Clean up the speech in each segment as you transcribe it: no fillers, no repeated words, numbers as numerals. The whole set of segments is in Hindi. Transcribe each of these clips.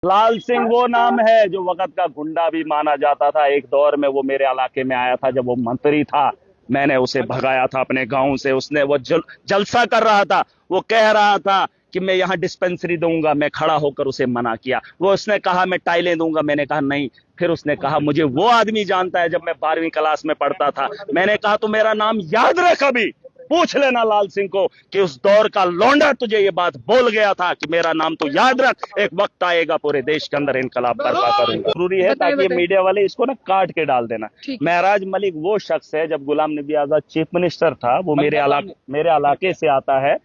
लाल सिंह वो नाम है जो वक्त का गुंडा भी माना जाता था। एक दौर में वो मेरे इलाके में आया था जब वो मंत्री था। मैंने उसे भगाया था अपने गांव से। उसने वो जलसा कर रहा था। वो कह रहा था कि मैं यहाँ डिस्पेंसरी दूंगा। मैं खड़ा होकर उसे मना किया। वो उसने कहा मैं टाइलें दूंगा। मैंने कहा नहीं। फिर उसने कहा मुझे वो आदमी जानता है जब मैं 12वीं क्लास में पढ़ता था। मैंने कहा तो मेरा नाम याद रख, अभी पूछ लेना लाल सिंह को कि उस दौर का लौंडा तुझे ये बात बोल गया था कि मेरा नाम तो याद रख, एक वक्त आएगा पूरे देश के अंदर इनकलाब बर्पा करूंगा। जरूरी है ताकि ये मीडिया वाले इसको ना काट के डाल देना। महराज मलिक वो शख्स है, जब गुलाम नबी आजाद चीफ मिनिस्टर था, वो मेरे इलाके से आता है।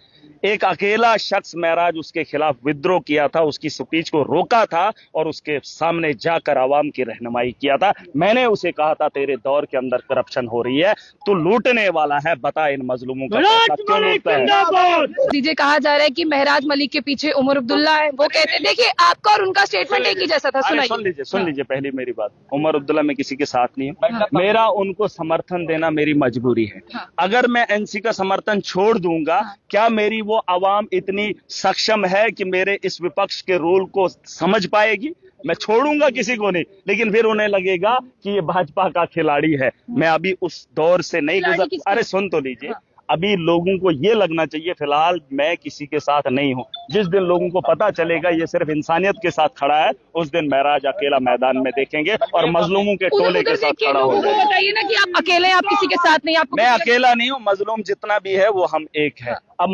एक अकेला शख्स महराज उसके खिलाफ विद्रोह किया था, उसकी स्पीच को रोका था और उसके सामने जाकर आवाम की रहनुमाई किया था। मैंने उसे कहा था तेरे दौर के अंदर करप्शन हो रही है, तू लूटने वाला है, बता इन मजलूमों का क्यों लूटता है। दीजिए कहा जा रहा है कि महराज मलिक के पीछे उमर अब्दुल्ला है। वो कहते हैं, देखिए आपका और उनका स्टेटमेंट एक ही जैसा था। सुन लीजिए पहली मेरी बात। उमर अब्दुल्ला मैं किसी के साथ नहीं हूँ। मेरा उनको समर्थन देना मेरी मजबूरी है। अगर मैं एनसी का समर्थन छोड़ दूंगा, क्या मेरी वो आवाम इतनी सक्षम है कि मेरे इस विपक्ष के रूल को समझ पाएगी? मैं छोड़ूंगा किसी को नहीं, लेकिन फिर उन्हें लगेगा कि ये भाजपा का खिलाड़ी है। मैं अभी उस दौर से नहीं गुजर। अरे सुन तो लीजिए। अभी लोगों को ये लगना चाहिए फिलहाल मैं किसी के साथ नहीं हूं। जिस दिन लोगों को पता चलेगा ये सिर्फ इंसानियत के साथ खड़ा है, उस दिन महराज अकेला मैदान में देखेंगे और मजलूमों के टोले के साथ खड़ा होगा। बताइए ना कि आप अकेले, आप किसी के साथ नहीं। आपको मैं अकेला नहीं हूँ। मजलूम जितना भी है वो हम एक है। अब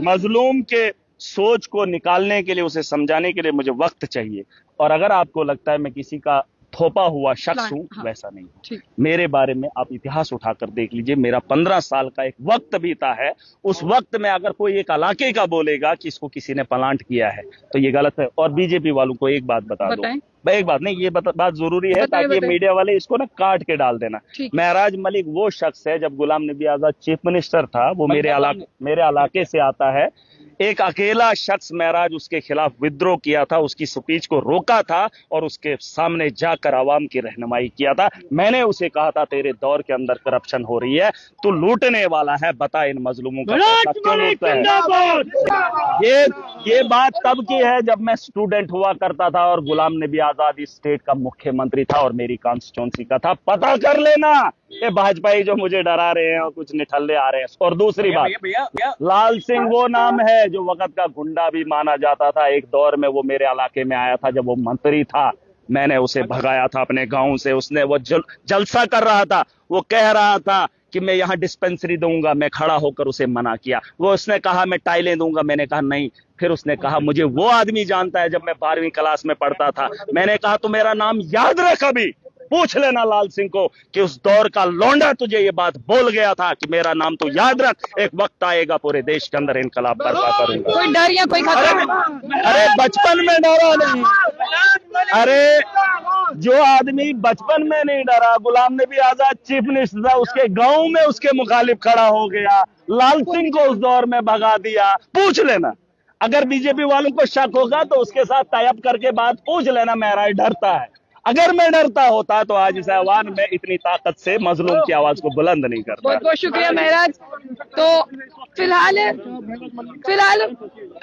मजलूम के सोच को निकालने के लिए, उसे समझाने के लिए मुझे वक्त चाहिए। और अगर आपको लगता है मैं किसी का थोपा हुआ शख्स हूं, वैसा नहीं हूं। मेरे बारे में आप इतिहास उठाकर देख लीजिए। मेरा 15 साल का एक वक्त बीता है। उस वक्त में अगर कोई एक इलाके का बोलेगा कि इसको किसी ने प्लांट किया है तो ये गलत है। और बीजेपी वालों को एक बात बता दो, एक बात नहीं, ये बात जरूरी है ताकि मीडिया वाले इसको ना काट के डाल देना। महराज मलिक वो शख्स है, जब गुलाम नबी आजाद चीफ मिनिस्टर था, वो मेरे इलाके से आता है। एक अकेला शख्स महराज उसके खिलाफ विद्रोह किया था, उसकी स्पीच को रोका था और उसके सामने जाकर आवाम की रहनुमाई किया था। मैंने उसे कहा था तेरे दौर के अंदर करप्शन हो रही है, तू लूटने वाला है, बता इन मजलूमों का क्यों लूटता है। ये बात तब की है जब मैं स्टूडेंट हुआ करता था और गुलाम नबी आजाद इस स्टेट का मुख्यमंत्री था और मेरी कॉन्स्टिट्यूंसी का था। पता कर लेना ये भाजपाई जो मुझे डरा रहे हैं और कुछ निठल्ले आ रहे हैं। और दूसरी बात, लाल सिंह वो नाम है जो वक्त का गुंडा भी माना जाता था। एक दौर में वो मेरे इलाके में आया था जब वो मंत्री था। मैंने उसे भगाया था अपने गांव से। उसने वो जलसा कर रहा था। वो कह रहा था कि मैं यहाँ डिस्पेंसरी दूंगा। मैं खड़ा होकर उसे मना किया। वो उसने कहा मैं टाइलें दूंगा। मैंने कहा नहीं। फिर उसने कहा मुझे वो आदमी जानता है जब मैं 12वीं क्लास में पढ़ता था। मैंने कहा तो मेरा नाम याद रख, अभी पूछ लेना लाल सिंह को कि उस दौर का लौंडा तुझे ये बात बोल गया था कि मेरा नाम तो याद रख, एक वक्त आएगा पूरे देश के अंदर इनकलाब बर्पा करूंगा। कोई डर या कोई खतरा? अरे बचपन में डरा नहीं। अरे जो आदमी बचपन में नहीं डरा, गुलाम नबी आजाद चीफ मिनिस्टर था, उसके गांव में उसके मुखालिफ खड़ा हो गया, लाल सिंह को उस दौर में भगा दिया। पूछ लेना। अगर बीजेपी वालों को शक होगा तो उसके साथ टाई अप करके बात पूछ लेना। महराज डरता है। अगर मैं डरता होता तो आज इस आह्वान में इतनी ताकत से मजलूम की आवाज को बुलंद नहीं करता। बहुत बहुत शुक्रिया महराज। तो फिलहाल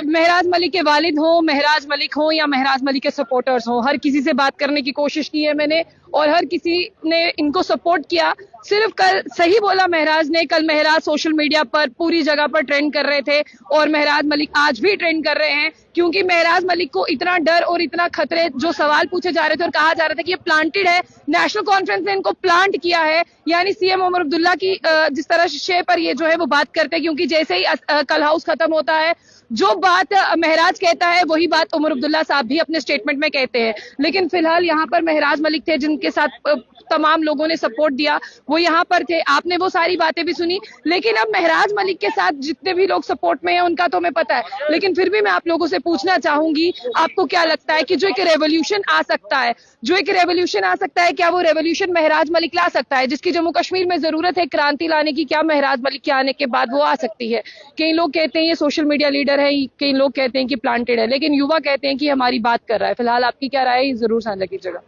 महराज मलिक के वालिद हो, महराज मलिक हो या महराज मलिक के सपोर्टर्स हो, हर किसी से बात करने की कोशिश की है मैंने और हर किसी ने इनको सपोर्ट किया। सिर्फ कल सही बोला महराज ने। कल महराज सोशल मीडिया पर पूरी जगह पर ट्रेंड कर रहे थे और महराज मलिक आज भी ट्रेंड कर रहे हैं, क्योंकि महराज मलिक को इतना डर और इतना खतरे, जो सवाल पूछे जा रहे थे और कहा जा रहा था कि ये प्लांटेड है, नेशनल कॉन्फ्रेंस ने इनको प्लांट किया है, यानी सीएम उमर अब्दुल्ला की जिस तरह शे पर ये जो है वो बात करते हैं, क्योंकि जैसे ही कल हाउस खत्म होता है जो बात महराज कहता है वही बात उमर अब्दुल्ला साहब भी अपने स्टेटमेंट में कहते हैं। लेकिन फिलहाल यहाँ पर महराज मलिक थे जिनके साथ तमाम लोगों ने सपोर्ट दिया, वो यहाँ पर थे। आपने वो सारी बातें भी सुनी। लेकिन अब महराज मलिक के साथ जितने भी लोग सपोर्ट में हैं उनका तो हमें पता है, लेकिन फिर भी मैं आप लोगों से पूछना चाहूंगी, आपको क्या लगता है कि जो एक रेवोल्यूशन आ सकता है, क्या वो रेवोल्यूशन महराज मलिक ला सकता है? जिसकी जम्मू कश्मीर में जरूरत है क्रांति लाने की, क्या महराज मलिक के आने के बाद वो आ सकती है? कई लोग कहते हैं ये सोशल मीडिया लीडर है, कई लोग कहते हैं कि प्लांटेड है, लेकिन युवा कहते हैं कि हमारी बात कर रहा है। फिलहाल आपकी क्या राय है, जरूर साझा कीजिएगा।